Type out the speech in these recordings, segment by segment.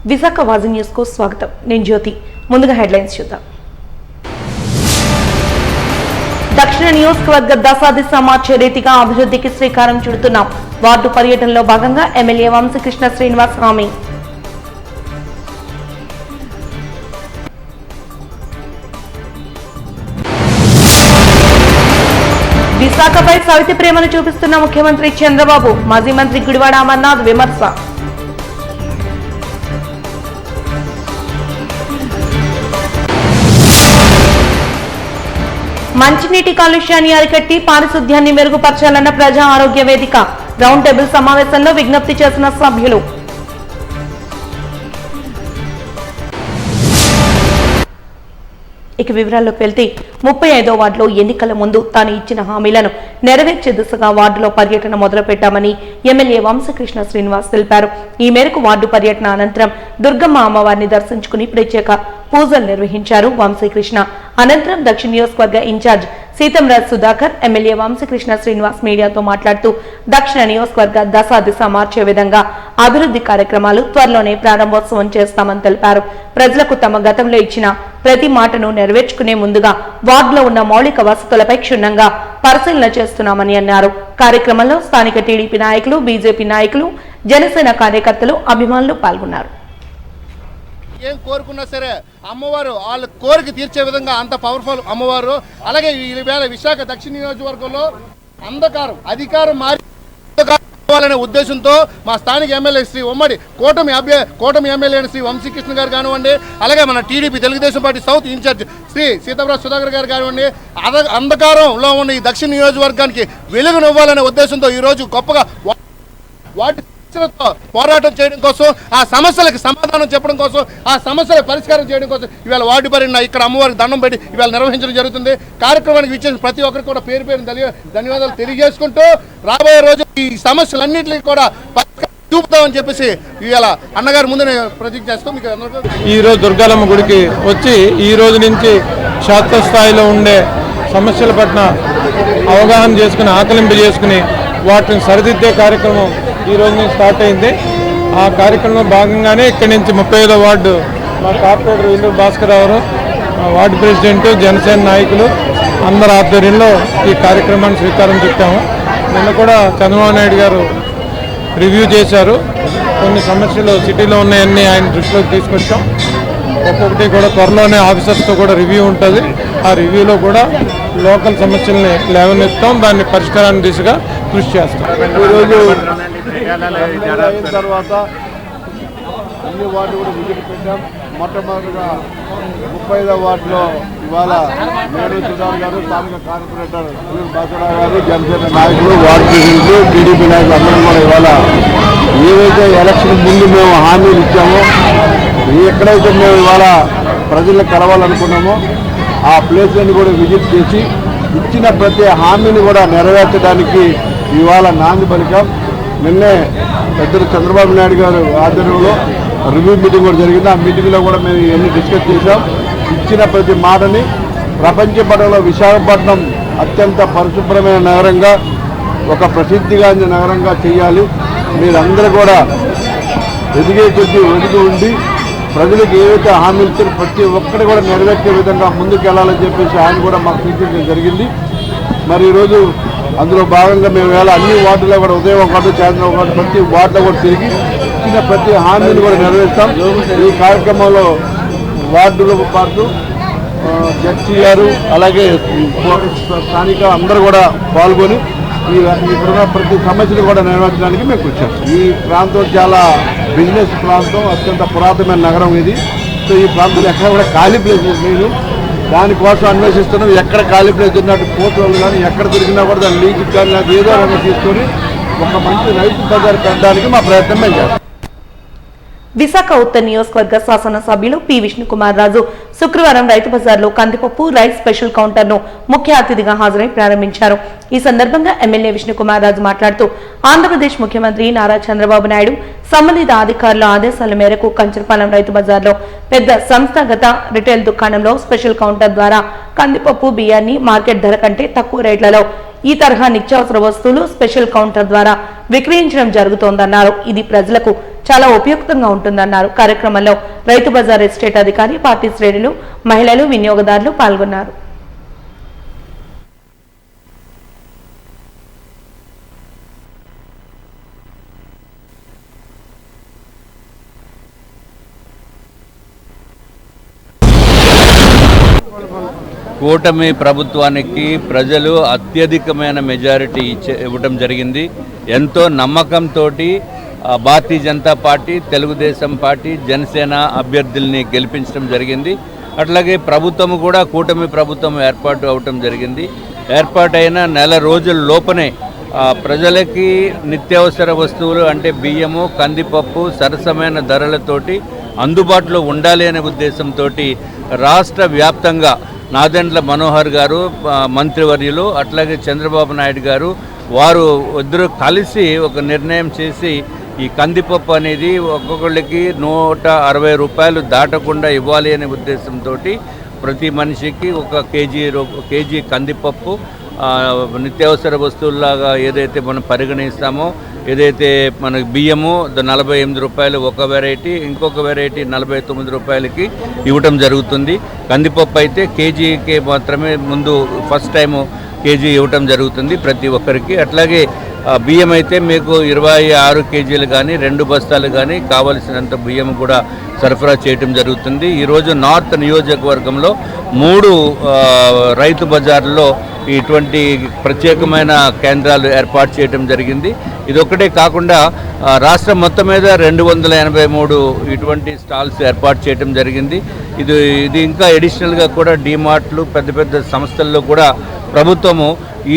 Visakha వాజీ news కు స్వాగతం. నేను జ్యోతి. ముందుగా హెడ్లైన్స్ చూద్దాం. దక్షిణ నియోజకవర్గ దశాదిశ మార్చే రీతిగా అభివృద్ధికి శ్రీకారం చుడుతున్నాం. వార్డు పర్యటనలో భాగంగా ఎమ్మెల్యే వంశీకృష్ణ శ్రీనివాస్ హామీ. విశాఖపై సవితి ప్రేమను చూపిస్తున్న ముఖ్యమంత్రి చంద్రబాబు. మాజీ మంత్రి గుడివాడ అమర్నాథ్ విమర్శ. మంచినీటి కాలుష్యాన్ని అరికట్టి పారిశుద్ధ్యాన్ని మెరుగుపరచాలన్న ప్రజా ఆరోగ్య వేదిక రౌండ్ టేబుల్ సమావేశంలో విజ్ఞప్తి చేసిన సభ్యులు. ఇక వివరాల్లోకి వెళ్తే 35వ వార్డులో ఎన్నికల ముందు తాను ఇచ్చిన హామీలను నెరవేర్చే దిశగా వార్డులో పర్యటన మొదలుపెట్టామని ఎమ్మెల్యే వంశీకృష్ణ శ్రీనివాస్ తెలిపారు. ఈ మేరకు వార్డు పర్యటన అనంతరం దుర్గమ్మ అమ్మవారిని దర్శించుకుని ప్రత్యేక పూజలు నిర్వహించారు వంశీకృష్ణ. అనంతరం దక్షిణ నియోజకవర్గ ఇన్ఛార్జ్ సీతంరాజ్ సుధాకర్ ఎమ్మెల్యే వంశీకృష్ణ శ్రీనివాస్ మీడియాతో మాట్లాడుతూ దక్షిణ నియోజకవర్గ దశాదిశ మార్చే విధంగా అభివృద్ధి కార్యక్రమాలు త్వరలోనే ప్రారంభోత్సవం చేస్తామని తెలిపారు. ప్రజలకు తమ గతంలో ఇచ్చిన ప్రతి మాటను నెరవేర్చుకునే ముందుగా వార్డులో ఉన్న మౌలిక వసతులపై క్షుణ్ణంగా పరిశీలన చేస్తున్నామని అన్నారు. కార్యక్రమంలో స్థానిక టీడీపీ నాయకులు, బీజేపీ నాయకులు, జనసేన కార్యకర్తలు, అభిమానులు పాల్గొన్నారు. ఏం కోరుకున్నా సరే అమ్మవారు వాళ్ళ కోరిక తీర్చే విధంగా అంత పవర్ఫుల్ అమ్మవారు. అలాగే ఈవేళ విశాఖ దక్షిణ నియోజకవర్గంలో అంధకారం అధికారం మారిపోవాలనే ఉద్దేశంతో మా స్థానిక ఎమ్మెల్యే శ్రీ ఉమ్మడి కూటమి ఎమ్మెల్యే శ్రీ వంశీకృష్ణ గారు కానివ్వండి, అలాగే మన TDP Telugu Desam party south incharge Shri Sitaram Sudhakar గారు కానివ్వండి, అంధకారంలో ఉన్న ఈ దక్షిణ నియోజకవర్గానికి వెలుగునివ్వాలనే ఉద్దేశంతో ఈరోజు గొప్పగా వాటి పోరాటం చేయడం కోసం, ఆ సమస్యలకు సమాధానం చెప్పడం కోసం, ఆ సమస్యల పరిష్కారం చేయడం కోసం ఇవాళ వార్డు పర్యటన ఇక్కడ అమ్మవారికి దండం పెట్టి ఇవాళ నిర్వహించడం జరుగుతుంది. కార్యక్రమానికి ఇచ్చేసిన ప్రతి ఒక్కరికి కూడా పేరు ధన్యవాదాలు తెలియజేసుకుంటూ రాబోయే రోజు ఈ సమస్యలన్నింటినీ కూడా చూపుతామని చెప్పేసి ఇవాళ అన్నగారు ముందు ప్రతిజ్ఞ చేస్తాం. మీకు ఈ రోజు దుర్గాలమ్మ గుడికి వచ్చి ఈ రోజు నుంచి క్షేత్రస్థాయిలో ఉండే సమస్యల పట్ల అవగాహన చేసుకుని ఆకలింపు చేసుకుని వాటిని సరిదిద్దే కార్యక్రమం ఈ రోజు నుంచి స్టార్ట్ అయింది. ఆ కార్యక్రమంలో భాగంగానే ఇక్కడి నుంచి 35వ వార్డు మా కార్పొరేటర్ ఇల్లూరు భాస్కర్ గారు, వార్డు ప్రెసిడెంట్, జనసేన నాయకులు అందరి ఆధ్వర్యంలో ఈ కార్యక్రమాన్ని శ్రీకారం చుట్టాము. నిన్న కూడా చంద్రబాబు నాయుడు గారు రివ్యూ చేశారు. కొన్ని సమస్యలు సిటీలో ఉన్నాయన్నీ ఆయన దృష్టిలోకి తీసుకొచ్చాం. ఒక్కొక్కటి కూడా త్వరలోనే ఆఫీసర్స్తో కూడా రివ్యూ ఉంటుంది. ఆ రివ్యూలో కూడా లోకల్ సమస్యల్ని లేవనెత్తాం, దాన్ని పరిష్కారాన్ని దిశగా కృషి చేస్తాం. ఈరోజు అయిన తర్వాత అన్ని వార్డు కూడా విజిట్ పెట్టాం. మొట్టమొదటిగా 35వ వార్డులో ఇవాళ మేడు సుధార్ గారు, స్థానిక కార్పొరేటర్ ఇల్లూరు భాస్కర్ గారు, జనసేన నాయకులు, వార్డు ప్రెసిడెంట్లు, టీడీపీ నాయకులు అందరూ కూడా ఇవాళ ఏవైతే ఎలక్షన్ ముందు మేము హామీలు ఇచ్చామో, ఎక్కడైతే మేము ఇవాళ ప్రజలను కలవాలనుకున్నామో ఆ ప్లేస్లను కూడా విజిట్ చేసి ఇచ్చిన ప్రతి హామీని కూడా నెరవేర్చడానికి ఇవాళ నాంది పలికాం. నిన్నే పెద్దలు చంద్రబాబు నాయుడు గారు ఆధ్వర్యంలో రివ్యూ మీటింగ్ కూడా జరిగింది. ఆ మీటింగ్లో కూడా మేము ఇవన్నీ డిస్కస్ చేశాం. ఇచ్చిన ప్రతి మాటని ప్రపంచ పటంలో విశాఖపట్నం అత్యంత పరిశుభ్రమైన నగరంగా, ఒక ప్రసిద్ధిగాంచిన నగరంగా చేయాలి. మీరందరూ కూడా ఎదిగే కొద్దీ వెలుగు ఉండి ప్రజలకు ఏవైతే హామీలు ఇచ్చారో ప్రతి ఒక్కటి కూడా నెరవేర్చే విధంగా ముందుకు వెళ్ళాలని చెప్పేసి ఆయన కూడా మాకు సూచించడం జరిగింది. మరి ఈరోజు అందులో భాగంగా మేము వేళ అన్ని వార్డులో కూడా ఉదయం ఒక వార్డు, సాయంత్రం ఒక వార్డు, ప్రతి వార్డులో కూడా తిరిగి ఇచ్చిన ప్రతి హామీని కూడా నెరవేర్స్తాం. ఈ కార్యక్రమంలో వార్డులో పాటు జడ్జి గారు అలాగే స్థానిక అందరూ కూడా పాల్గొని ఇక్కడున్న ప్రతి సమస్యను కూడా నెరవేర్చడానికి మేము వచ్చాం. ఈ ప్రాంతం చాలా బిజినెస్ ప్రాంతం, అత్యంత పురాతనమైన నగరం ఇది. సో ఈ ప్రాంతంలో ఎక్కడ కూడా ఖాళీ ప్లేసెస్ లేదు. దానికోసం అన్వేషిస్తున్నాం. ఎక్కడ ఖాళీ ప్లేస్ ఉన్నట్టు కోర్టులు కానీ ఎక్కడ తిరిగినా కూడా దాని లీజుకి కానీ నాకు ఏదో రకంగా తీసుకొని ఒక మంచి రైతు బజార్ పెట్టడానికి మా ప్రయత్నం మేము చేస్తాం. విశాఖ ఉత్తర నియోజకవర్గ శాసనసభ్యులు పి విష్ణుకుమార్ రాజు శుక్రవారం రైతు బజార్లో కందిపప్పు రైస్ స్పెషల్ కౌంటర్ ను ముఖ్య అతిథిగా హాజరై ప్రారంభించారు. ఈ సందర్భంగా ఎమ్మెల్యే విష్ణుకుమార్ రాజు మాట్లాడుతూ ఆంధ్రప్రదేశ్ ముఖ్యమంత్రి నారా చంద్రబాబు నాయుడు సంబంధిత అధికారుల ఆదేశాల మేరకు కంచరపాలెం రైతు బజార్లో పెద్ద సంస్థాగత రిటైల్ దుకాణంలో స్పెషల్ కౌంటర్ ద్వారా కందిపప్పు బియ్యాన్ని మార్కెట్ ధర కంటే తక్కువ రేట్లలో ఈ తరహా నిత్యావసర వస్తువులు స్పెషల్ కౌంటర్ ద్వారా విక్రయించడం జరుగుతోందన్నారు. ఇది ప్రజలకు చాలా ఉపయుక్తంగా ఉంటుందన్నారు. కార్యక్రమంలో రైతు బజార్ ఎస్టేట్ అధికారి, పార్టీ శ్రేణులు, మహిళలు, వినియోగదారులు పాల్గొన్నారు. కూటమి ప్రభుత్వానికి ప్రజలు అత్యధికమైన మెజారిటీ ఇవ్వడం జరిగింది. ఎంతో నమ్మకంతో భారతీయ జనతా పార్టీ, తెలుగుదేశం పార్టీ, జనసేన అభ్యర్థుల్ని గెలిపించడం జరిగింది. అట్లాగే ప్రభుత్వం కూడా కూటమి ప్రభుత్వం ఏర్పాటు అవటం జరిగింది. ఏర్పాటైన నెల రోజుల లోపనే ప్రజలకి నిత్యావసర వస్తువులు అంటే బియ్యము, కందిపప్పు సరసమైన ధరలతోటి అందుబాటులో ఉండాలి అనే ఉద్దేశంతో రాష్ట్ర వ్యాప్తంగా నాదెండ్ల మనోహర్ గారు మంత్రివర్యులు, అట్లాగే చంద్రబాబు నాయుడు గారు వారు ఇద్దరు కలిసి ఒక నిర్ణయం చేసి ఈ కందిపప్పు అనేది ఒక్కొక్కళ్ళకి 160 రూపాయలు దాటకుండా ఇవ్వాలి అనే ఉద్దేశంతో ప్రతి మనిషికి ఒక కేజీ కందిపప్పు నిత్యావసర వస్తువుల్లాగా ఏదైతే మనం పరిగణిస్తామో, ఏదైతే మనకు బియ్యము 48 రూపాయలు ఒక వెరైటీ, ఇంకొక వెరైటీ 49 రూపాయలకి ఇవ్వటం జరుగుతుంది. కందిపప్పు అయితే కేజీకి మాత్రమే ముందు ఫస్ట్ టైము కేజీ ఇవ్వటం జరుగుతుంది ప్రతి ఒక్కరికి. అట్లాగే బియ్యం అయితే మీకు 26 కేజీలు కానీ 2 బస్తాలు కానీ కావలసినంత బియ్యం కూడా సరఫరా చేయటం జరుగుతుంది. ఈరోజు నార్త్ నియోజకవర్గంలో 3 రైతు బజార్లో ఇటువంటి ప్రత్యేకమైన కేంద్రాలు ఏర్పాటు చేయడం జరిగింది. ఇదొక్కటే కాకుండా రాష్ట్రం మొత్తం మీద 283 ఇటువంటి స్టాల్స్ ఏర్పాటు చేయడం జరిగింది. ఇది ఇంకా అడిషనల్గా కూడా డీమార్ట్లు, పెద్ద పెద్ద సంస్థల్లో కూడా ప్రభుత్వము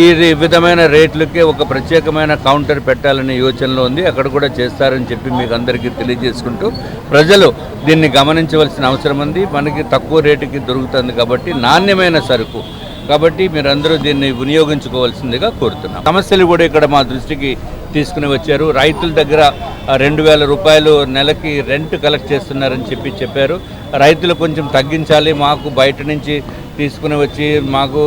ఈ విధమైన రేట్లకే ఒక ప్రత్యేకమైన కౌంటర్ పెట్టాలనే యోచనలో ఉంది. అక్కడ కూడా చేస్తారని చెప్పి మీకు అందరికీ తెలియజేసుకుంటూ ప్రజలు దీన్ని గమనించవలసిన అవసరం ఉంది. మనకి తక్కువ రేటుకి దొరుకుతుంది కాబట్టి నాణ్యమైన సరుకు కాబట్టి మీరందరూ దీన్ని వినియోగించుకోవాల్సిందిగా కోరుతున్నాం. సమస్యలు కూడా ఇక్కడ మా దృష్టికి తీసుకుని వచ్చారు. రైతుల దగ్గర 2000 రూపాయలు నెలకి రెంట్ కలెక్ట్ చేస్తున్నారని చెప్పారు. రైతులు కొంచెం తగ్గించాలి, మాకు బయట నుంచి తీసుకుని వచ్చి మాకు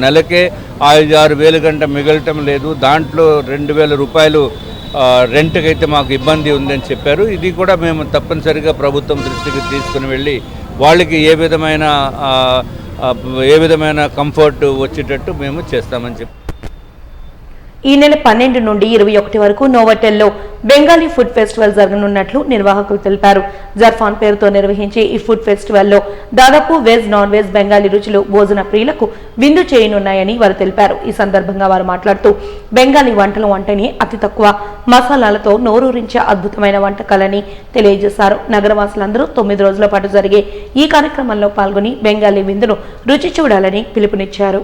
నెలకే 5-6 వేలు గంట మిగలటం లేదు, దాంట్లో 2000 రూపాయలు రెంట్కి అయితే మాకు ఇబ్బంది ఉందని చెప్పారు. ఇది కూడా మేము తప్పనిసరిగా ప్రభుత్వం దృష్టికి తీసుకుని వెళ్ళి వాళ్ళకి ఏ విధమైన కంఫర్ట్ వచ్చేటట్టు మేము చేస్తామని చెప్పి ఈ నెల 12 నుండి 21 వరకు నోవోటెల్లో బెంగాలీ ఫుడ్ ఫెస్టివల్ జరగనున్నట్లు నిర్వాహకులు తెలిపారు. జర్ఫాన్ పేరుతో నిర్వహించే ఈ ఫుడ్ ఫెస్టివల్లో దాదాపు వెజ్, నాన్ వెజ్ బెంగాలీ రుచులు భోజన ప్రియులకు విందు చేయనున్నాయని వారు తెలిపారు. ఈ సందర్భంగా వారు మాట్లాడుతూ బెంగాలీ వంటలు అంటేనే అతి తక్కువ మసాలాలతో నోరూరించే అద్భుతమైన వంటకాలని తెలియజేశారు. నగరవాసులందరూ 9 రోజుల పాటు జరిగే ఈ కార్యక్రమంలో పాల్గొని బెంగాలీ విందును రుచి చూడాలని పిలుపునిచ్చారు.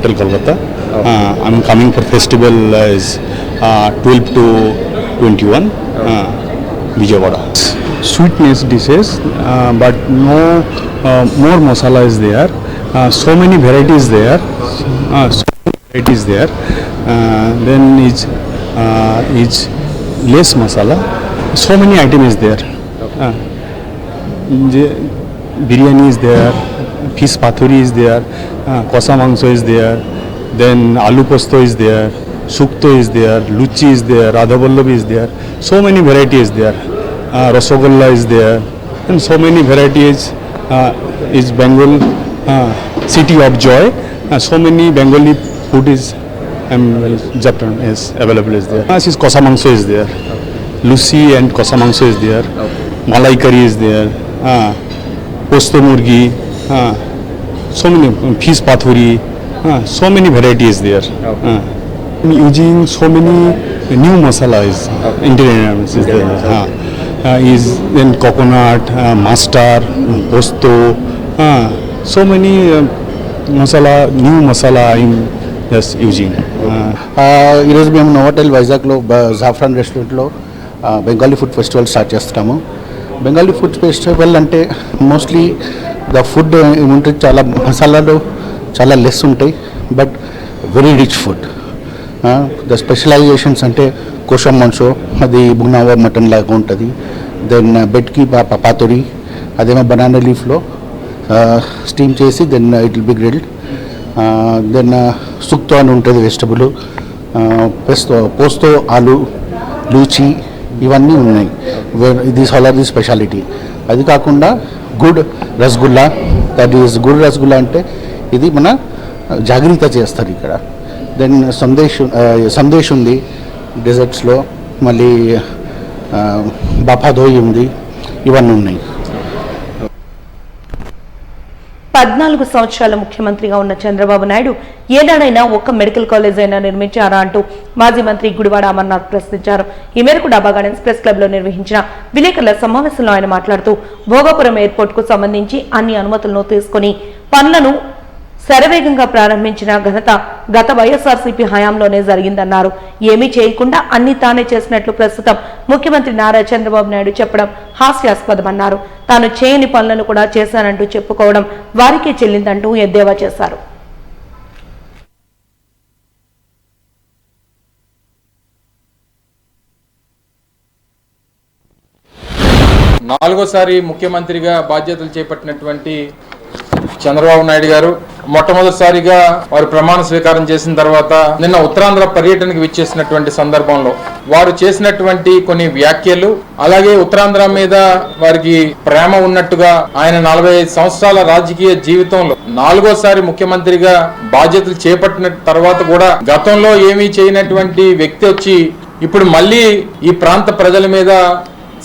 Hotel Kolkata. I'm coming for festival is 12 to 21 Vijayawada. Sweetness dishes, but no more masala is there. So many varieties there. Then is less masala. So many items is there. Biryani is there. Fish pathuri is there, kosa mangso is there, then aloo posto is there, sukto is there, luchi is there, radha vallabi is there. So many varieties there. Rasagolla is there, and so many varieties is Bengal city of joy. So many Bengali food is Japan is available is there. This is kosa mangso is there, luchi and kosa mangso is there, malai curry is there, posto murgi. So many fish pathuri, so many varieties there. Using so many new masalas, Indian is there. Is then coconut, mustard, posto, so many new masala in just using. ఈరోజు మేము Novotel వైజాగ్లో జాఫ్రాన్ రెస్టారెంట్లో Bengali food festival start చేస్తున్నాము. Bengali food festival అంటే mostly the food ఏముంటుంది, చాలా మసాలాలు చాలా లెస్ ఉంటాయి, but very rich food. The specialisations అంటే కోషం మంచో, అది బుగ్నావా మటన్ లాగా ఉంటుంది. దెన్ బెట్కి పాతోరి, అదేమో బనానా లీఫ్లో స్టీమ్ చేసి then it will be grilled. Then shukto అని ఉంటుంది వెజిటబుల్, పోస్తో ఆలు, లూచి, ఇవన్నీ ఉన్నాయి. These all are the speciality. అది కాకుండా good rasgulla, that is good rasgulla అంటే ఇది మన జాగ్రత్త చేస్తారు ఇక్కడ. దెన్ సందేశ్ ఉంది డెజర్ట్స్లో, మళ్ళీ బాఫాదోయి ఉంది, ఇవన్నీ ఉన్నాయి. 14 సంవత్సరాల ముఖ్యమంత్రిగా ఉన్న చంద్రబాబు నాయుడు ఏనాడైనా ఒక్క మెడికల్ కాలేజ్ అయినా నిర్మించారా అంటూ మాజీ మంత్రి గుడివాడ అమర్నాథ్ ప్రశ్నించారు. ఈ మేరకు డాబా గార్డెన్స్ ప్రెస్ క్లబ్ లో నిర్వహించిన విలేకరుల సమావేశంలో ఆయన మాట్లాడుతూ భోగాపురం ఎయిర్పోర్ట్ కు సంబంధించి అన్ని అనుమతులను తీసుకుని పనులను శరవేగంగా ప్రారంభించిన ఘనత గత వైఎస్ఆర్సీపీ హయాంలోనే జరిగిందన్నారు. ఏమీ చేయకుండా అన్ని తానే చేసినట్లు ప్రస్తుతం ముఖ్యమంత్రి నారా చంద్రబాబు నాయుడు చెప్పడం హాస్యాస్పదమన్నారు. తాను చేయని పనులను కూడా చేశానంటూ చెప్పుకోవడం వారికే చెల్లిందంటూ ఎద్దేవా చేశారు. నాలుగోసారి ముఖ్యమంత్రిగా బాధ్యతలు చేపట్టినటువంటి చంద్రబాబు నాయుడు గారు మొట్టమొదటిసారిగా వారు ప్రమాణ స్వీకారం చేసిన తర్వాత నిన్న ఉత్తరాంధ్ర పర్యటనకు విచ్చేసినటువంటి సందర్భంలో వారు చేసినటువంటి కొన్ని వ్యాఖ్యలు, అలాగే ఉత్తరాంధ్ర మీద వారికి ప్రేమ ఉన్నట్టుగా ఆయన 45 సంవత్సరాల రాజకీయ జీవితంలో నాలుగోసారి ముఖ్యమంత్రిగా బాధ్యతలు చేపట్టిన తర్వాత కూడా గతంలో ఏమీ చేయనటువంటి వ్యక్తి వచ్చి ఇప్పుడు మళ్ళీ ఈ ప్రాంత ప్రజల మీద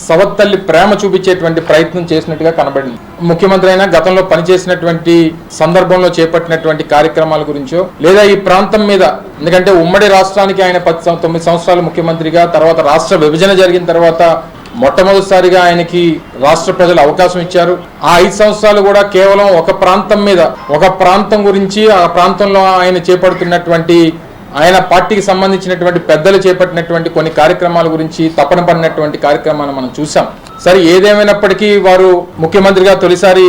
సవత్తల్లి ప్రేమ చూపించేటువంటి ప్రయత్నం చేసినట్టుగా కనబడింది. ముఖ్యమంత్రి అయినా గతంలో పనిచేసినటువంటి సందర్భంలో చేపట్టినటువంటి కార్యక్రమాల గురించో, లేదా ఈ ప్రాంతం మీద, ఎందుకంటే ఉమ్మడి రాష్ట్రానికి ఆయన 9 సంవత్సరాలు ముఖ్యమంత్రిగా, తర్వాత రాష్ట్ర విభజన జరిగిన తర్వాత మొట్టమొదటిసారిగా ఆయనకి రాష్ట్ర ప్రజలు అవకాశం ఇచ్చారు. ఆ 5 సంవత్సరాలు కూడా కేవలం ఒక ప్రాంతం మీద, ఒక ప్రాంతం గురించి, ఆ ప్రాంతంలో ఆయన చేపడుతున్నటువంటి, ఆయన పార్టీకి సంబంధించినటువంటి పెద్దలు చేపట్టినటువంటి కొన్ని కార్యక్రమాల గురించి తపన పడినటువంటి కార్యక్రమాలను మనం చూసాం. సరే, ఏదేమైనప్పటికీ వారు ముఖ్యమంత్రిగా తొలిసారి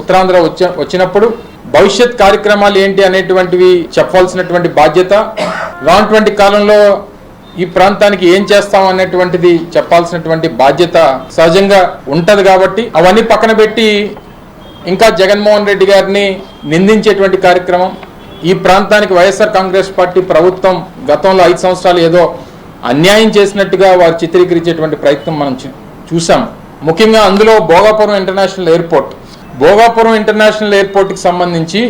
ఉత్తరాంధ్ర వచ్చినప్పుడు భవిష్యత్ కార్యక్రమాలు ఏంటి అనేటువంటివి చెప్పాల్సినటువంటి బాధ్యత, రానటువంటి కాలంలో ఈ ప్రాంతానికి ఏం చేస్తాం అనేటువంటిది చెప్పాల్సినటువంటి బాధ్యత సహజంగా ఉంటది. కాబట్టి అవన్నీ పక్కన పెట్టి ఇంకా జగన్మోహన్ రెడ్డి గారిని నిందించేటువంటి కార్యక్రమం, ఈ ప్రాంతానికి వైఎస్ఆర్ కాంగ్రెస్ పార్టీ ప్రభుత్వం గతంలో 5 సంవత్సరాలు ఏదో అన్యాయం చేసినట్టుగా వారు చిత్రీకరించేటువంటి ప్రయత్నం మనం చూసాం. ముఖ్యంగా అందులో భోగాపురం ఇంటర్నేషనల్ ఎయిర్పోర్ట్కి సంబంధించి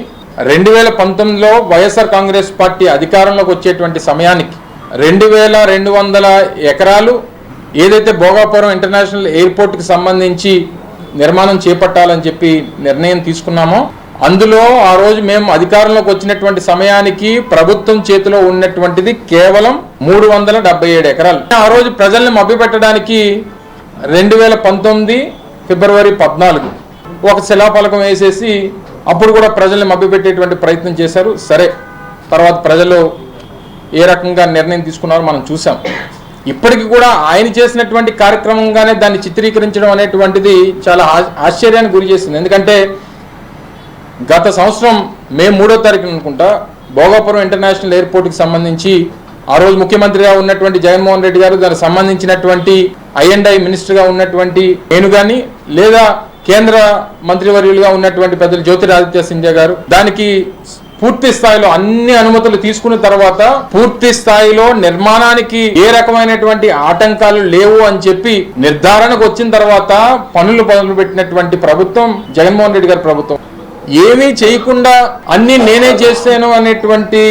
2019లో వైఎస్ఆర్ కాంగ్రెస్ పార్టీ అధికారంలోకి వచ్చేటువంటి సమయానికి 2200 ఎకరాలు ఏదైతే భోగాపురం ఇంటర్నేషనల్ ఎయిర్పోర్ట్కి సంబంధించి నిర్మాణం చేపట్టాలని చెప్పి నిర్ణయం తీసుకున్నామో, అందులో ఆ రోజు మేము అధికారంలోకి వచ్చినటువంటి సమయానికి ప్రభుత్వం చేతిలో ఉన్నటువంటిది కేవలం 377 ఎకరాలు. ఆ రోజు ప్రజల్ని మభ్యపెట్టడానికి 2019 ఫిబ్రవరి 14 ఒక శిలాఫలకం వేసేసి అప్పుడు కూడా ప్రజల్ని మభ్యపెట్టేటువంటి ప్రయత్నం చేశారు. సరే, తర్వాత ప్రజలు ఏ రకంగా నిర్ణయం తీసుకున్నారో మనం చూసాం. ఇప్పటికి కూడా ఆయన చేసినటువంటి కార్యక్రమంగానే దాన్ని చిత్రీకరించడం అనేటువంటిది చాలా ఆశ్చర్యానికి గురి చేసింది. ఎందుకంటే గత సంవత్సరం మే 3వ తారీఖున అనుకుంటా భోగాపురం ఇంటర్నేషనల్ ఎయిర్పోర్ట్కి సంబంధించి ఆ రోజు ముఖ్యమంత్రిగా ఉన్నటువంటి జగన్మోహన్ రెడ్డి గారు, దానికి సంబంధించినటువంటి I&I మినిస్టర్గా ఉన్నటువంటి నేను కానీ, లేదా కేంద్ర మంత్రివర్యులుగా ఉన్నటువంటి పెద్దలు జ్యోతిరాదిత్య సింధియా గారు దానికి పూర్తి స్థాయిలో అన్ని అనుమతులు తీసుకున్న తర్వాత పూర్తి స్థాయిలో నిర్మాణానికి ఏ రకమైనటువంటి ఆటంకాలు లేవు అని చెప్పి నిర్ధారణకు వచ్చిన తర్వాత పనులు మొదలుపెట్టినటువంటి ప్రభుత్వం జగన్మోహన్ రెడ్డి గారి ప్రభుత్వం. ఏమీ చేయకుండా అన్ని నేనే చేశాను అనేటువంటి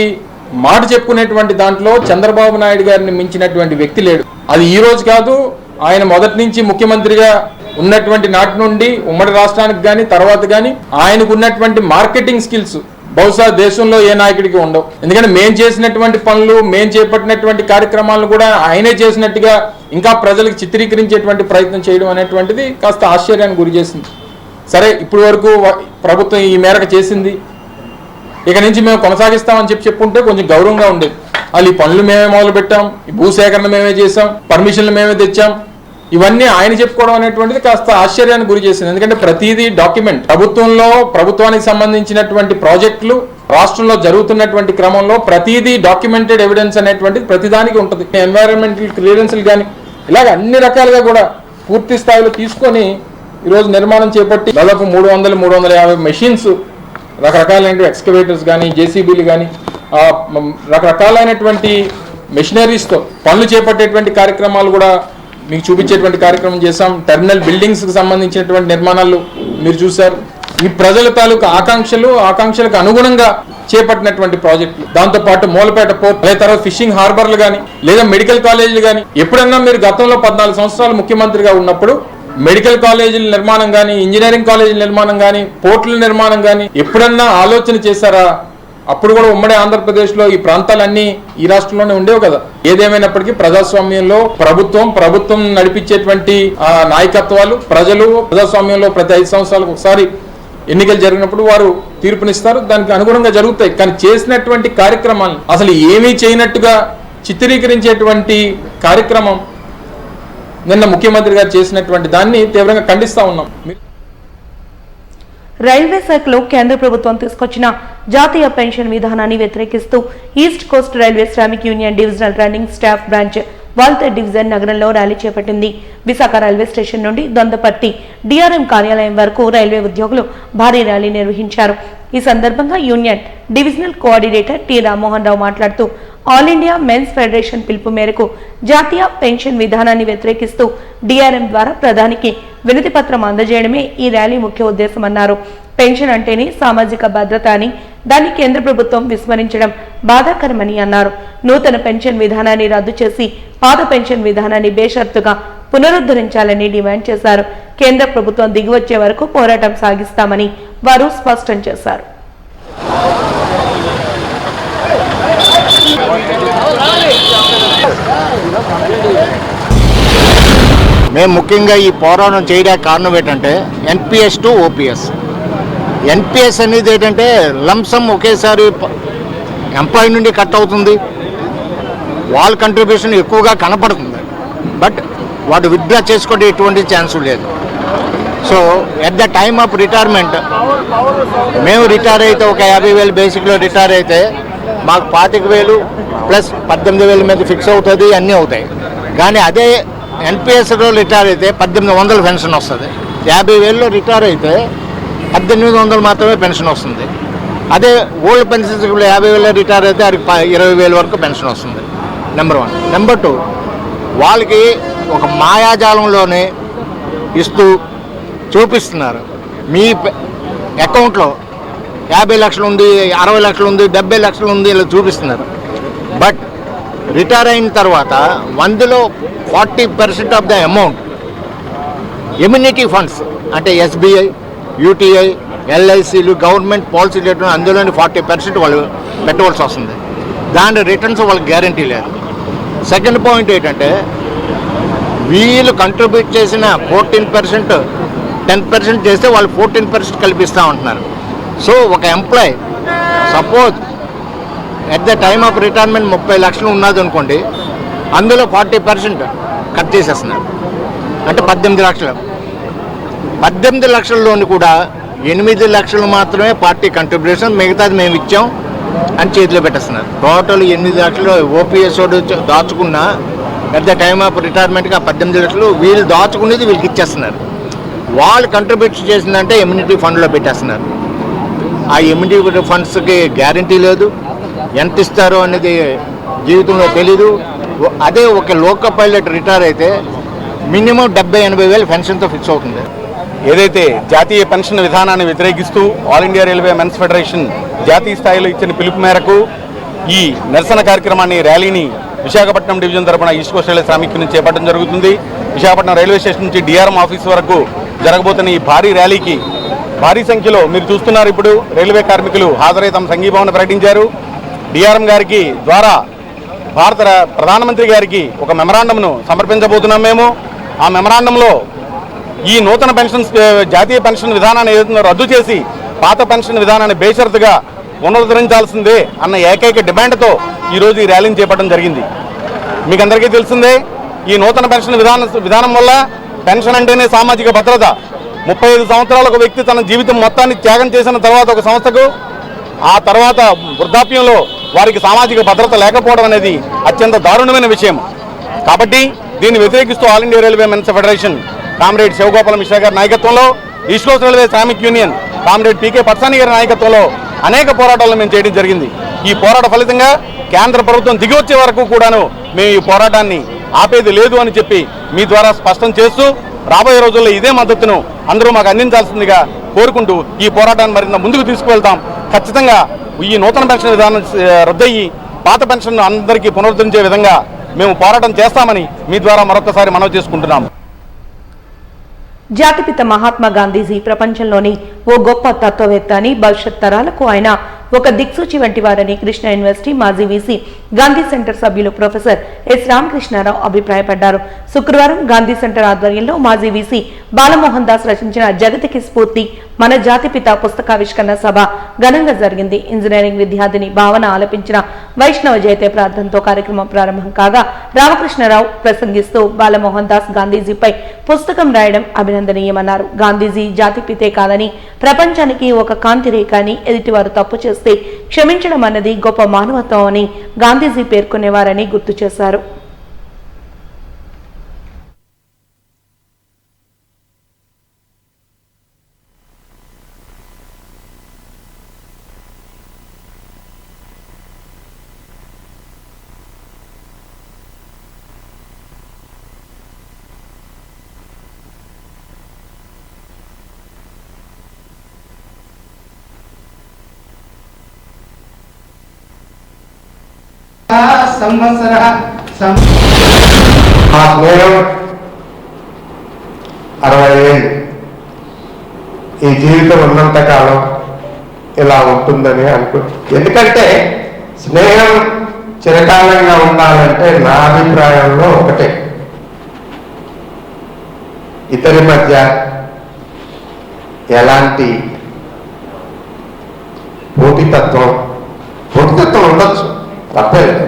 మాట చెప్పుకునేటువంటి దాంట్లో చంద్రబాబు నాయుడు గారిని మించినటువంటి వ్యక్తి లేడు. అది ఈ రోజు కాదు, ఆయన మొదటి నుంచి ముఖ్యమంత్రిగా ఉన్నటువంటి నాటి నుండి ఉమ్మడి రాష్ట్రానికి కానీ తర్వాత కానీ ఆయనకు ఉన్నటువంటి మార్కెటింగ్ స్కిల్స్ బహుశా దేశంలో ఏ నాయకుడికి ఉండవు. ఎందుకంటే మేము చేసినటువంటి పనులు, మేము చేపట్టినటువంటి కార్యక్రమాలను కూడా ఆయనే చేసినట్టుగా ఇంకా ప్రజలకు చిత్రీకరించేటువంటి ప్రయత్నం చేయడం అనేటువంటిది కాస్త ఆశ్చర్యానికి గురి చేసింది. సరే, ఇప్పటి వరకు ప్రభుత్వం ఈ మేరకు చేసింది, ఇక నుంచి మేము కొనసాగిస్తామని చెప్పుంటే కొంచెం గౌరవంగా ఉండేది. వాళ్ళు ఈ పనులు మేమే మొదలు పెట్టాం, ఈ భూసేకరణ మేమే చేసాం, పర్మిషన్లు మేమే తెచ్చాం, ఇవన్నీ ఆయన చెప్పుకోవడం అనేటువంటిది కాస్త ఆశ్చర్యానికి గురి చేసింది. ఎందుకంటే ప్రతిదీ డాక్యుమెంట్, ప్రభుత్వానికి సంబంధించినటువంటి ప్రాజెక్టులు రాష్ట్రంలో జరుగుతున్నటువంటి క్రమంలో ప్రతిదీ డాక్యుమెంటెడ్ ఎవిడెన్స్ అనేటువంటిది ప్రతిదానికి ఉంటుంది. ఎన్వైరన్మెంటల్ క్లియరెన్స్లు కానీ ఇలాగ అన్ని రకాలుగా కూడా పూర్తి స్థాయిలో తీసుకొని ఈరోజు నిర్మాణం చేపట్టి దాదాపు 300-350 మెషిన్స్, రకరకాలైన ఎక్స్కవేటర్స్ కానీ, జేసీబీలు కానీ, రకరకాలైనటువంటి మెషినరీస్తో పనులు చేపట్టేటువంటి కార్యక్రమాలు కూడా మీకు చూపించేటువంటి కార్యక్రమం చేశాం. టెర్మినల్ బిల్డింగ్స్కి సంబంధించినటువంటి నిర్మాణాలు మీరు చూశారు. ఈ ప్రజల తాలూకు ఆకాంక్షలకు అనుగుణంగా చేపట్టినటువంటి ప్రాజెక్టులు, దాంతోపాటు మూలపేట పోర్ట్, అదే తర్వాత ఫిషింగ్ హార్బర్లు కానీ, లేదా మెడికల్ కాలేజీలు కానీ. ఎప్పుడన్నా మీరు గతంలో 14 సంవత్సరాలు ముఖ్యమంత్రిగా ఉన్నప్పుడు మెడికల్ కాలేజీల నిర్మాణం కానీ, ఇంజనీరింగ్ కాలేజీల నిర్మాణం కానీ, పోర్టుల నిర్మాణం కానీ ఎప్పుడన్నా ఆలోచన చేశారా? అప్పుడు కూడా ఉమ్మడి ఆంధ్రప్రదేశ్లో ఈ ప్రాంతాలన్నీ ఈ రాష్ట్రంలోనే ఉండేవి కదా. ఏదేమైనప్పటికీ ప్రజాస్వామ్యంలో ప్రభుత్వం నడిపించేటువంటి నాయకత్వాలు, ప్రజలు ప్రజాస్వామ్యంలో ప్రతి 5 సంవత్సరాలకు ఒకసారి ఎన్నికలు జరిగినప్పుడు వారు తీర్పునిస్తారు, దానికి అనుగుణంగా జరుగుతాయి. కానీ చేసినటువంటి కార్యక్రమాలు అసలు ఏమీ చేయనట్టుగా చిత్రీకరించేటువంటి కార్యక్రమం నిన్న ముఖ్యమంత్రి గారు చేసినటువంటి దాన్ని తీవ్రంగా ఖండిస్తా ఉన్నాం. రైల్వే శాఖలో కేంద్ర ప్రభుత్వం తీసుకొచ్చిన జాతీయ పెన్షన్ విధానాన్ని వ్యతిరేకిస్తూ east coast railway Shramik union divisional running staff branch Waltair division నగరంలో ర్యాలీ చేపట్టింది. విశాఖ రైల్వే స్టేషన్ నుండి దొందపర్తి డిఆర్ఎం కార్యాలయం వరకు రైల్వే ఉద్యోగులు భారీ ర్యాలీ నిర్వహించారు. ఈ సందర్భంగా union divisional coordinator T Rammohan Rao మాట్లాడుతూ ఆల్ ఇండియా మెన్స్ ఫెడరేషన్ పిలుపు మేరకు జాతీయ పెన్షన్ విధానాన్ని వ్యతిరేకిస్తూ డిఆర్ఎం ద్వారా ప్రధానికి వినతి పత్రం అందజేయడమే ఈ ర్యాలీ ముఖ్య ఉద్దేశమన్నారు. పెన్షన్ అంటేనే సామాజిక భద్రత అని, దాన్ని కేంద్ర ప్రభుత్వం విస్మరించడం బాధాకరమని అన్నారు. నూతన పెన్షన్ విధానాన్ని రద్దు చేసి పాత పెన్షన్ విధానాన్ని బేషరతుగా పునరుద్ధరించాలని డిమాండ్ చేశారు. కేంద్ర ప్రభుత్వం దిగివచ్చే వరకు పోరాటం సాగిస్తామని వారు స్పష్టం చేశారు. మేము ముఖ్యంగా ఈ పోరాటం చేయడానికి కారణం ఏంటంటే ఎన్పిఎస్ టు ఓపీఎస్. ఎన్పిఎస్ అనేది ఏంటంటే లంసమ్ ఒకేసారి ఎంప్లాయీ నుండి కట్ అవుతుంది, వాళ్ళ కంట్రిబ్యూషన్ ఎక్కువగా కనపడుతుంది, బట్ వాడు విత్డ్రా చేసుకునే ఎటువంటి ఛాన్స్ లేదు. So at the time of retirement మేము రిటైర్ అయితే ఒక 50,000 బేసిక్లో రిటైర్ అయితే మాకు 25,000 ప్లస్ 18,000 మీద ఫిక్స్ అవుతుంది, అన్నీ అవుతాయి. కానీ అదే ఎన్పిఎస్లో రిటైర్ అయితే 1,800 పెన్షన్ వస్తుంది. 50,000లో రిటైర్ అయితే 1,800 మాత్రమే పెన్షన్ వస్తుంది. అదే ఓల్డ్ పెన్షన్స్ 50,000 రిటైర్ అయితే అది 20,000 వరకు పెన్షన్ వస్తుంది. నెంబర్ 1. నెంబర్ 2, వాళ్ళకి ఒక మాయాజాలంలోనే ఇస్తూ చూపిస్తున్నారు. మీ అకౌంట్లో 50 లక్షలు ఉంది, 60 లక్షలు ఉంది, 70 లక్షలు ఉంది, ఇలా చూపిస్తున్నారు. బట్ రిటైర్ అయిన తర్వాత 100లో 40% ఆఫ్ ద అమౌంట్ ఎమ్యూనిటీ ఫండ్స్ అంటే ఎస్బీఐ, యూటీఐ, ఎల్ఐసీలు, గవర్నమెంట్ పాలసీలు అందులోని 40% వాళ్ళు పెట్టవలసి వస్తుంది. దాని రిటర్న్స్ వాళ్ళకి గ్యారంటీ లేదు. సెకండ్ పాయింట్ ఏంటంటే వీళ్ళు కంట్రిబ్యూట్ చేసిన 14% 10% చేస్తే వాళ్ళు 14% కల్పిస్తూ ఉంటున్నారు. సో ఒక employee suppose at the time of retirement 30 లక్షలు ఉన్నది అనుకోండి, అందులో 40% కట్ చేసేస్తున్నారు, అంటే 18 లక్షలు. 18 లక్షల్లోని కూడా 8 లక్షలు మాత్రమే పార్టీ కంట్రిబ్యూషన్, మిగతాది మేము ఇచ్చాం అని చేతిలో పెట్టేస్తున్నారు. టోటల్ 8 లక్షలు ఓపీఎస్ దాచుకున్న ఎట్ ద టైమ్ ఆఫ్ రిటైర్మెంట్గా 18 లక్షలు వీళ్ళు దాచుకునేది వీళ్ళకి ఇచ్చేస్తున్నారు. వాళ్ళు కంట్రిబ్యూట్ చేసిందంటే ఎమ్యూనిటీ ఫండ్లో పెట్టేస్తున్నారు. ఆ ఎమ్యూనిటీ ఫండ్స్కి గ్యారంటీ లేదు, ఎంత ఇస్తారో అనేది జీవితంలో తెలీదు. అదే ఒక లోకల్ పైలట్ రిటైర్ అయితే మినిమం 70-80 వేలు పెన్షన్తో ఫిక్స్ అవుతుంది. ఏదైతే జాతీయ పెన్షన్ విధానాన్ని వ్యతిరేకిస్తూ all India railway men's federation జాతీయ స్థాయిలో ఇచ్చిన పిలుపు మేరకు ఈ నిరసన కార్యక్రమాన్ని, ర్యాలీని విశాఖపట్నం డివిజన్ తరపున ఈస్ట్ కోస్ట్ రైల్వే శ్రామిక్ నుంచి చేపట్టడం జరుగుతుంది. విశాఖపట్నం రైల్వే స్టేషన్ నుంచి డిఆర్ఎం ఆఫీస్ వరకు జరగబోతున్న ఈ భారీ ర్యాలీకి భారీ సంఖ్యలో మీరు చూస్తున్నారు. ఇప్పుడు రైల్వే కార్మికులు హాజరై తమ సంఘీభావన ప్రకటించారు. డిఆర్ఎం గారికి ద్వారా భారత ప్రధానమంత్రి గారికి ఒక మెమరాండంను సమర్పించబోతున్నాం మేము. ఆ మెమరాండంలో ఈ నూతన పెన్షన్ జాతీయ పెన్షన్ విధానాన్ని ఏదైతుందో రద్దు చేసి పాత పెన్షన్ విధానాన్ని బేషరతుగా పునరుద్ధరించాల్సిందే అన్న ఏకైక డిమాండ్తో ఈరోజు ఈ ర్యాలీని చేపట్టడం జరిగింది. మీకు అందరికీ తెలిసిందే, ఈ నూతన పెన్షన్ విధానం వల్ల పెన్షన్ అంటేనే సామాజిక భద్రత. 35 సంవత్సరాల ఒక వ్యక్తి తన జీవితం మొత్తాన్ని త్యాగం చేసిన తర్వాత ఒక సంస్థకు, ఆ తర్వాత వృద్ధాప్యంలో వారికి సామాజిక భద్రత లేకపోవడం అనేది అత్యంత దారుణమైన విషయం. కాబట్టి దీన్ని వ్యతిరేకిస్తూ all India railway men's federation comrade Shivagopal Mishra గారి నాయకత్వంలో, east coast railway Shramik union comrade PK Patsani గారి నాయకత్వంలో అనేక పోరాటాలను మేము చేయడం జరిగింది. ఈ పోరాట ఫలితంగా కేంద్ర ప్రభుత్వం దిగి వచ్చే వరకు కూడాను మేము ఈ పోరాటాన్ని ఆపేది లేదు అని చెప్పి మీ ద్వారా స్పష్టం చేస్తూ, రాబోయే రోజుల్లో ఇదే మద్దతును అందరూ మాకు అందించాల్సిందిగా కోరుకుంటూ ఈ పోరాటాన్ని మరింత ముందుకు తీసుకువెళ్తాం. ఖచ్చితంగా ఈ నూతన పెన్షన్ విధానం రద్దయ్యి పాత పెన్షన్ అందరికీ పునరుద్ధరించే విధంగా మేము పోరాటం చేస్తామని మీ ద్వారా మరొకసారి మనవి చేసుకుంటున్నాము. జాతిపిత మహాత్మా గాంధీజీ ప్రపంచంలోని ఓ గొప్ప తత్వవేత్త అని, భవిష్యత్ తరాలకు ఆయన ఒక దిక్సూచి వంటి వారని కృష్ణా యూనివర్సిటీ మాజీ వీసీ, గాంధీ సెంటర్ సభ్యులు ప్రొఫెసర్ ఎస్ రామకృష్ణారావు అభిప్రాయపడ్డారు. శుక్రవారం గాంధీ సెంటర్ ఆధ్వర్యంలో మాజీ వీసీ బాలమోహన్ దాస్ రచించిన జగతికి స్ఫూర్తి మన జాతిపిత పుస్తకావిష్కరణ సభ ఘనంగా జరిగింది. ఇంజనీరింగ్ విద్యార్థిని భావన ఆలపించిన వైష్ణవ జయతే ప్రార్థనతో కార్యక్రమం ప్రారంభం కాగా, రామకృష్ణారావు ప్రసంగిస్తూ బాలమోహన్ దాస్ గాంధీజీపై పుస్తకం రాయడం అభినందనీయమన్నారు. గాంధీజీ జాతిపితే కాదని, ప్రపంచానికి ఒక కాంతి రేఖ అని, ఎదుటివారు తప్పు చేస్తే క్షమించడం అన్నది గొప్ప మానవత్వం అని గాంధీజీ పేర్కొనేవారని గుర్తు చేశారు. సంవత్సర ఆ స్నేహం 60 ఏళ్ళు, ఈ జీవితం ఉన్నంత కాలం ఇలా ఉంటుందని ఎందుకంటే స్నేహం చిరకాలంగా ఉండాలంటే నా అభిప్రాయంలో ఒకటే, ఇద్దరి మధ్య ఎలాంటి పోటీతత్వం ఉండొచ్చు, తప్పలేదు.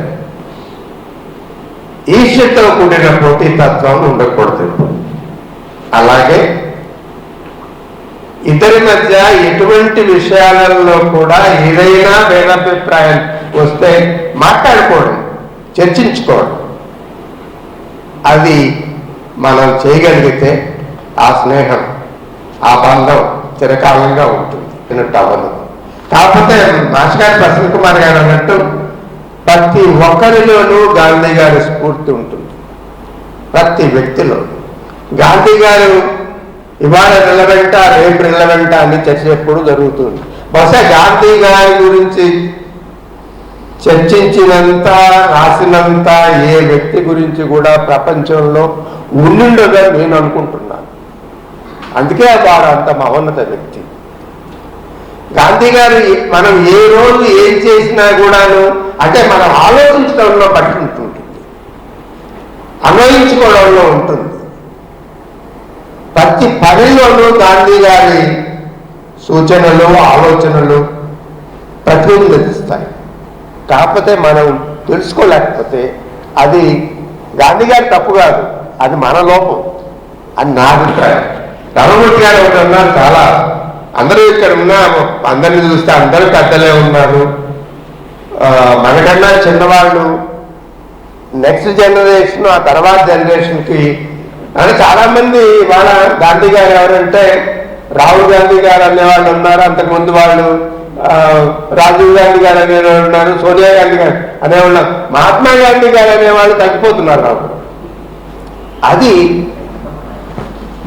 ఈర్ష్యతో కూడిన పోటీతత్వం ఉండకూడదు. అలాగే ఇద్దరి మధ్య ఎటువంటి విషయాలలో కూడా ఏదైనా భేదాభిప్రాయం వస్తే మాట్లాడుకోవడం, చర్చించుకోవడం, అది మనం చేయగలిగితే ఆ స్నేహం, ఆ బంధం చిరకాలంగా ఉంటుంది. తినట్టు అవ్వదు. కాకపోతే మాస్టర్ ప్రసన్న కుమార్ గారు అన్నట్టు ప్రతి ఒక్కరిలోనూ గాంధీ గారి స్ఫూర్తి ఉంటుంది. ప్రతి వ్యక్తిలో గాంధీ గారు ఇవాళ రిలవెంటా, రేపు రిలవెంటా అని చర్చ ఎప్పుడు జరుగుతుంది. బహుశా గాంధీ గారి గురించి చర్చించినంత, రాసినంత ఏ వ్యక్తి గురించి కూడా ప్రపంచంలో ఉండుండదని నేను అనుకుంటున్నాను. అందుకే వాడు అంత మహోన్నత వ్యక్తి. గాంధీ గారు మనం ఏ రోజు ఏం చేసినా కూడాను అంటే మనం ఆలోచించడంలో బట్టి ఉంటుంది, అన్వయించుకోవడంలో ఉంటుంది. ప్రతి పనిలోనూ గాంధీ గారి సూచనలు, ఆలోచనలు ప్రతిబింబిస్తాయి. కాకపోతే మనం తెలుసుకోలేకపోతే అది గాంధీ గారి తప్పు కాదు, అది మన లోపం అని నా అభిప్రాయం. రామమూర్తి గారు ఒకటి ఉన్నారు, చాలా అందరూ ఇక్కడ ఉన్న అందరినీ చూస్తే అందరూ పెద్దలే ఉన్నారు, మనకన్నా చిన్నవాళ్ళు, నెక్స్ట్ జనరేషన్, ఆ తర్వాత జనరేషన్కి అంటే చాలా మంది వాళ్ళ గాంధీ గారు ఎవరంటే రాహుల్ గాంధీ గారు అనేవాళ్ళు ఉన్నారు, అంతకుముందు వాళ్ళు రాజీవ్ గాంధీ గారు అనేవాళ్ళు ఉన్నారు, సోనియా గాంధీ గారు అనేవాళ్ళు, మహాత్మా గాంధీ గారు అనేవాళ్ళు తగ్గిపోతున్నారు. రావు అది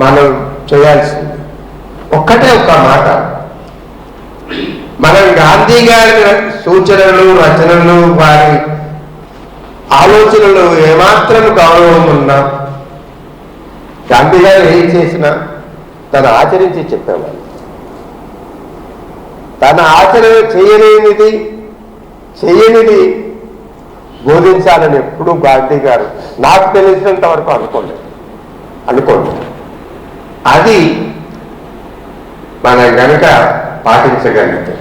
మనం చేయాల్సింది. ఒక్కటే ఒక్క మాట, మనం గాంధీ గారి సూచనలు, రచనలు, వారి ఆలోచనలు ఏమాత్రం గౌరవం ఉన్నా, గాంధీ గారు ఏం చేసినా తను ఆచరించి చెప్పేవాళ్ళు. తన ఆచరణ చేయనిది బోధించాలని ఎప్పుడూ గాంధీ గారు నాకు తెలిసినంత వరకు అనుకోండి. అది మనం కనుక పాటించగలిగితే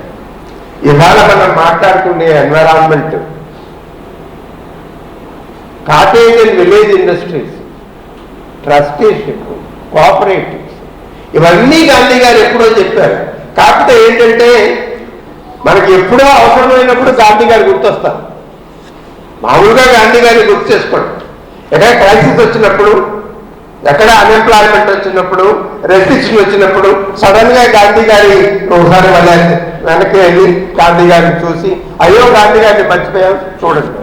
ఇవాళ మనం మాట్లాడుకునే environment cottage and village industries, trusteeship, cooperatives, ఇవన్నీ గాంధీ గారు ఎప్పుడో చెప్పారు. కాకపోతే ఏంటంటే మనకి ఎప్పుడో అవసరమైనప్పుడు గాంధీ గారు గుర్తొస్తారు. మామూలుగా గాంధీ గారిని గుర్తు చేసుకోండి. ఎక్కడ క్రైసిస్ వచ్చినప్పుడు, ఎక్కడ అన్ఎంప్లాయ్మెంట్ వచ్చినప్పుడు, రెస్ట్రిక్షన్ వచ్చినప్పుడు సడన్ గా గాంధీ గారి ఒకసారి వెనక్కి వెళ్ళి గాంధీ గారిని చూసి అయ్యో గాంధీ గారిని మర్చిపోయాం చూడండి.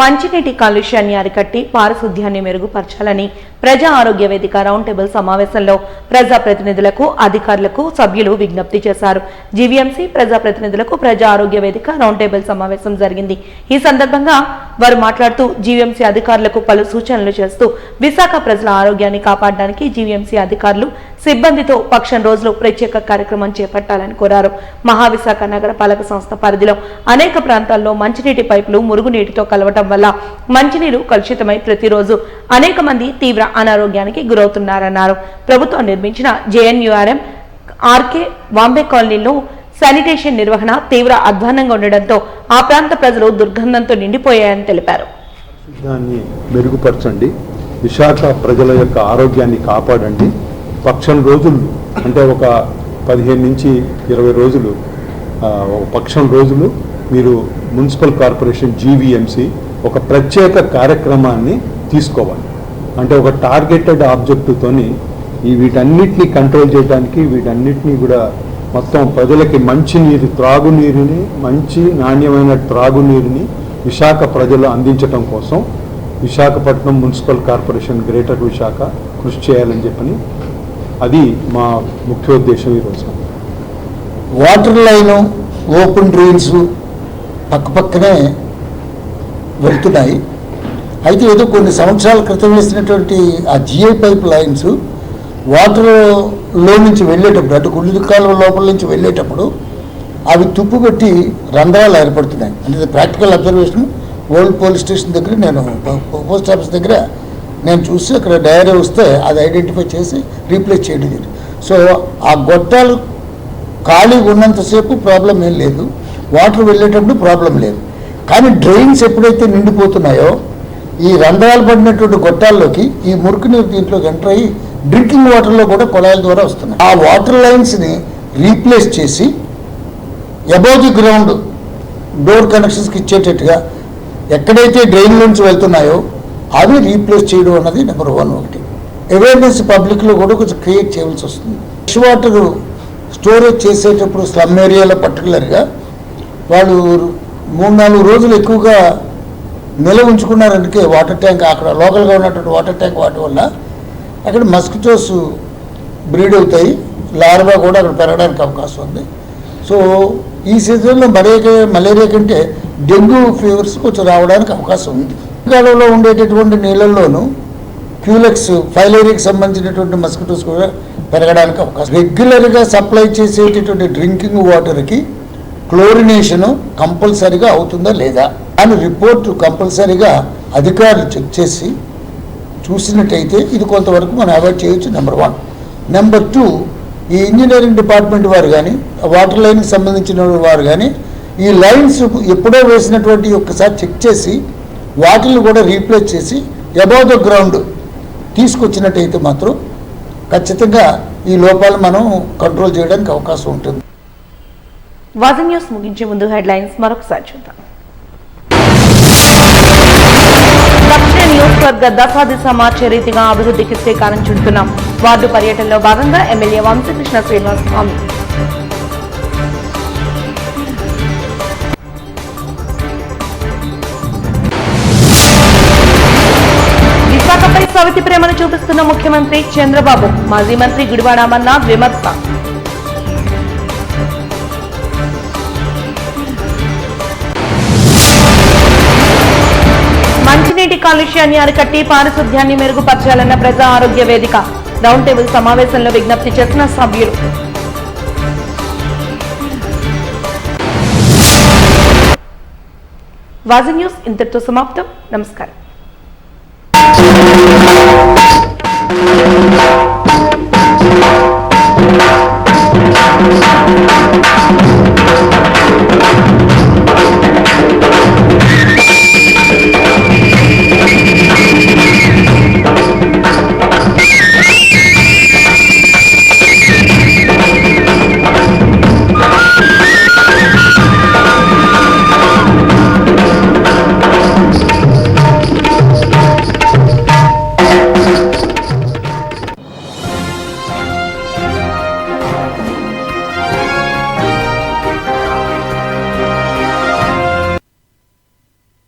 మంచినీటి కాలుష్యాన్ని అరికట్టి పారిశుద్ధ్యాన్ని మెరుగుపరచాలని ప్రజా ఆరోగ్య వేదిక రౌండ్ టేబుల్ సమావేశంలో ప్రజాప్రతినిధులకు, అధికారులకు సభ్యులు విజ్ఞప్తి చేశారు. జీవీఎంసీ ప్రజాప్రతినిధులకు ప్రజా ఆరోగ్య వేదిక రౌండ్ టేబుల్ సమావేశం జరిగింది. ఈ సందర్భంగా వారు మాట్లాడుతూ జీవీఎంసీ అధికారులకు పలు సూచనలు చేస్తూ విశాఖ ప్రజల ఆరోగ్యాన్ని కాపాడడానికి జీవీఎంసీ అధికారులు సిబ్బందితో పక్షం రోజులు ప్రత్యేక కార్యక్రమం చేపట్టాలని కోరారు. మహావిశాఖ నగరపాలక సంస్థ పరిధిలో అనేక ప్రాంతాల్లో మంచినీటి పైపులు మురుగునీటితో కలవటం వల్ల మంచినీరు కలుషితమై ప్రతిరోజు అనేక మంది తీవ్ర అనారోగ్యానికి గురవుతున్నారన్నారు. ప్రభుత్వం నిర్మించిన జేఎన్యూఆర్ఎం, ఆర్కే, వాంబే కాలనీలో శానిటేషన్ నిర్వహణ తీవ్ర అధ్వానంగా ఉండడంతో ఆ ప్రాంత ప్రజలు దుర్గంధంతో నిండిపోయాయని తెలిపారు. దాన్ని మెరుగుపరచండి, విశాఖ ప్రజల యొక్క ఆరోగ్యాన్ని కాపాడండి. పక్షం రోజులు అంటే ఒక 15 నుంచి 20 రోజులు ఒక పక్షం రోజులు మీరు మున్సిపల్ కార్పొరేషన్ జీవీఎంసీ ఒక ప్రత్యేక కార్యక్రమాన్ని తీసుకోవాలి. అంటే ఒక టార్గెటెడ్ ఆబ్జెక్టివ్తోని వీటన్నిటిని కంట్రోల్ చేయడానికి, వీటన్నిటినీ కూడా మొత్తం ప్రజలకి మంచినీరు, త్రాగునీరుని, మంచి నాణ్యమైన త్రాగునీరుని విశాఖ ప్రజలు అందించడం కోసం Visakhapatnam municipal corporation greater Visakha కృషి చేయాలని చెప్పని అది మా ముఖ్యోద్దేశం. ఈరోజు వాటర్ లైను, ఓపెన్ డ్రైన్స్ పక్కపక్కనే వెళ్తున్నాయి. అయితే ఏదో కొన్ని సంవత్సరాల క్రితం వేసినటువంటి ఆ జిఐ పైప్ లైన్స్ వాటర్లో నుంచి వెళ్ళేటప్పుడు, అటు గుళ్ళు కాలువ లోపల నుంచి వెళ్ళేటప్పుడు అవి తుప్పు పెట్టి రంధ్రాలు ఏర్పడుతున్నాయి. అంటే practical observation old police station దగ్గర, నేను పోస్ట్ ఆఫీస్ దగ్గర నేను చూసి అక్కడ డైరీ వస్తే అది ఐడెంటిఫై చేసి రీప్లేస్ చేయడం జరిగింది. సో ఆ గొట్టాలు ఖాళీగా ఉన్నంతసేపు ప్రాబ్లం ఏం లేదు, వాటర్ వెళ్ళేటప్పుడు ప్రాబ్లం లేదు. కానీ డ్రైన్స్ ఎప్పుడైతే నిండిపోతున్నాయో ఈ రంధ్రాలు పడినటువంటి గొట్టాల్లోకి ఈ మురికి నీరు దీంట్లోకి ఎంటర్ అయ్యి డ్రింకింగ్ వాటర్లో కూడా కొళాయిల ద్వారా వస్తున్నాయి. ఆ వాటర్ లైన్స్ని రీప్లేస్ చేసి అబౌవ్ ది గ్రౌండ్ డోర్ కనెక్షన్స్కి ఇచ్చేటట్టుగా ఎక్కడైతే డ్రైన్ నుంచి వెళ్తున్నాయో అవి రీప్లేస్ చేయడం అన్నది నెంబర్ 1. ఒకటి అవేర్నెస్ పబ్లిక్లో కూడా కొంచెం క్రియేట్ చేయవలసి వస్తుంది. ఫ్రెష్ వాటర్ స్టోరేజ్ చేసేటప్పుడు స్లమ్ ఏరియాలో పర్టికులర్గా వాళ్ళు 3-4 రోజులు ఎక్కువగా నిల్వ ఉంచుకున్నారందుకే వాటర్ ట్యాంక్, అక్కడ లోకల్గా ఉన్నటువంటి వాటర్ ట్యాంక్ వాటి వల్ల అక్కడ మస్కిటోస్ బ్రీడ్ అవుతాయి, లార్వా కూడా అక్కడ పెరగడానికి అవకాశం ఉంది. సో ఈ సీజన్లో మలేరియా కంటే డెంగ్యూ ఫీవర్స్ కొంచెం రావడానికి అవకాశం ఉంది. కాలంలో ఉండేటటువంటి నీళ్ళల్లోనూ క్యూలెక్స్, ఫైలేరియాకి సంబంధించినటువంటి మస్కిటోస్ కూడా పెరగడానికి అవకాశం. రెగ్యులర్గా సప్లై చేసేటటువంటి డ్రింకింగ్ వాటర్కి క్లోరినేషను కంపల్సరీగా అవుతుందా లేదా అని రిపోర్టు కంపల్సరీగా అధికారులు చెక్ చేసి చూసినట్టయితే ఇది కొంతవరకు మనం అవాయిడ్ చేయొచ్చు. నెంబర్ 1. నెంబర్ 2, ఈ ఇంజనీరింగ్ డిపార్ట్మెంట్ వారు కానీ, వాటర్ లైన్కి సంబంధించిన వారు కానీ ఈ లైన్స్ ఎప్పుడో వేసినటువంటి ఒక్కసారి చెక్ చేసి వాటిని కూడా రీప్లేస్ చేసి అబౌవ్ ద గ్రౌండ్ తీసుకొచ్చినట్టయితే మాత్రం ఖచ్చితంగా ఈ లోపాలు మనం కంట్రోల్ చేయడానికి అవకాశం ఉంటుంది. వాజన్ న్యూస్ ముగించే ముందు హెడ్లైన్స్ మరొకసారి చూద్దాం. దక్షిణ నియోజకవర్గ దశాదిశ మార్చే రీతిగా అభివృద్ధికి శ్రీకారం చుడుతున్నాం. వార్డు పర్యటనలో భాగంగా ఎమ్మెల్యే వంశకృష్ణ శ్రీనివాస్ హామీ. విశాఖపై సవితి ప్రేమను చూపిస్తున్న ముఖ్యమంత్రి చంద్రబాబు. మాజీ మంత్రి గుడివాడ అమర్నాథ్ విమర్శ. మంచినీటి కాలుష్యాన్ని అరికట్టి పారిశుద్ధ్యాన్ని మెరుగుపరచాలన్న ప్రజా ఆరోగ్య వేదిక రౌండ్ టేబుల్ సమావేశంలో విజ్ఞప్తి చేసిన సభ్యులు. వాజన్ న్యూస్ ఇంతటితో సమాప్తం. నమస్కారం.